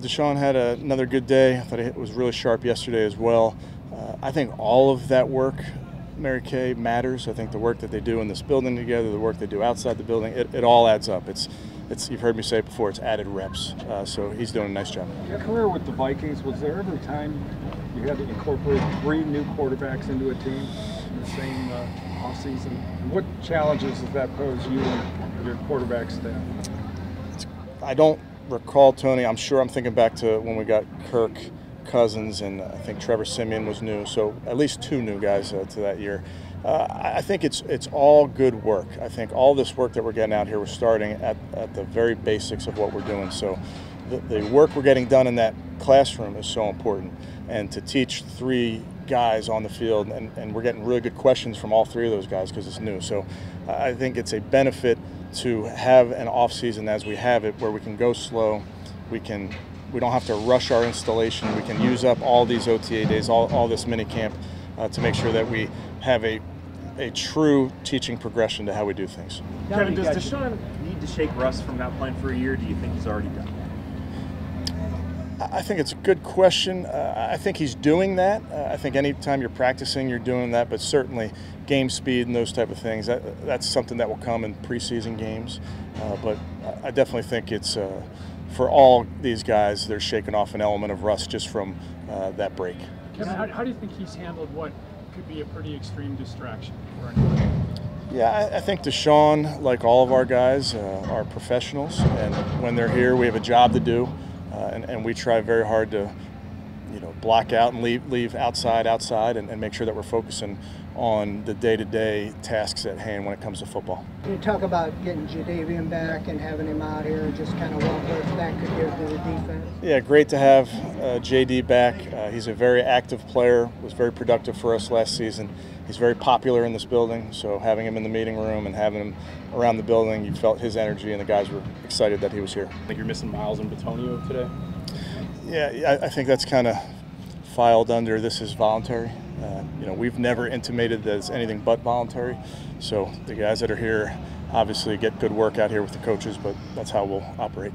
Deshaun had another good day. I thought it was really sharp yesterday as well. I think all of that work, Mary Kay, matters. I think the work that they do in this building together, the work they do outside the building, it all adds up. It's you've heard me say it before, it's added reps. So he's doing a nice job. Your career with the Vikings, was there ever a time you had to incorporate 3 new quarterbacks into a team in the same offseason? What challenges does that pose you and your quarterback staff? I don't recall, Tony. I'm sure I'm thinking back to when we got Kirk Cousins, and I think Trevor Siemian was new, so at least 2 new guys to that year. I think it's all good work. I think all this work that we're getting out here, we're starting at the very basics of what we're doing. So the work we're getting done in that classroom is so important. And to teach 3 guys on the field, and we're getting really good questions from all 3 of those guys because it's new. So I think it's a benefit to have an off season as we have it, where we can go slow, we don't have to rush our installation, we can use up all these OTA days, all this mini camp to make sure that we have a true teaching progression to how we do things. Kevin, does Deshaun need to shake rust from not playing for a year? Do you think he's already done that? I think it's a good question. I think he's doing that. I think anytime you're practicing, you're doing that, but certainly game speed and those type of things, that's something that will come in preseason games. But I definitely think it's, for all these guys, they're shaking off an element of rust just from that break. Kevin, how do you think he's handled what could be a pretty extreme distraction for anyone? Yeah, I think Deshaun, like all of our guys, are professionals, and when they're here, we have a job to do, and we try very hard to, block out and leave outside, and make sure that we're focusing on the day-to-day tasks at hand when it comes to football. Can you talk about getting Jadeveon back and having him out here, and just kind of what that could give to the defense? Yeah, great to have JD back. He's a very active player, was very productive for us last season. He's very popular in this building, so having him in the meeting room and having him around the building, you felt his energy, and the guys were excited that he was here. I think you're missing Miles and Batonio today? Yeah, I think that's kind of filed under this is voluntary. We've never intimated that it's anything but voluntary. So the guys that are here obviously get good work out here with the coaches, but that's how we'll operate.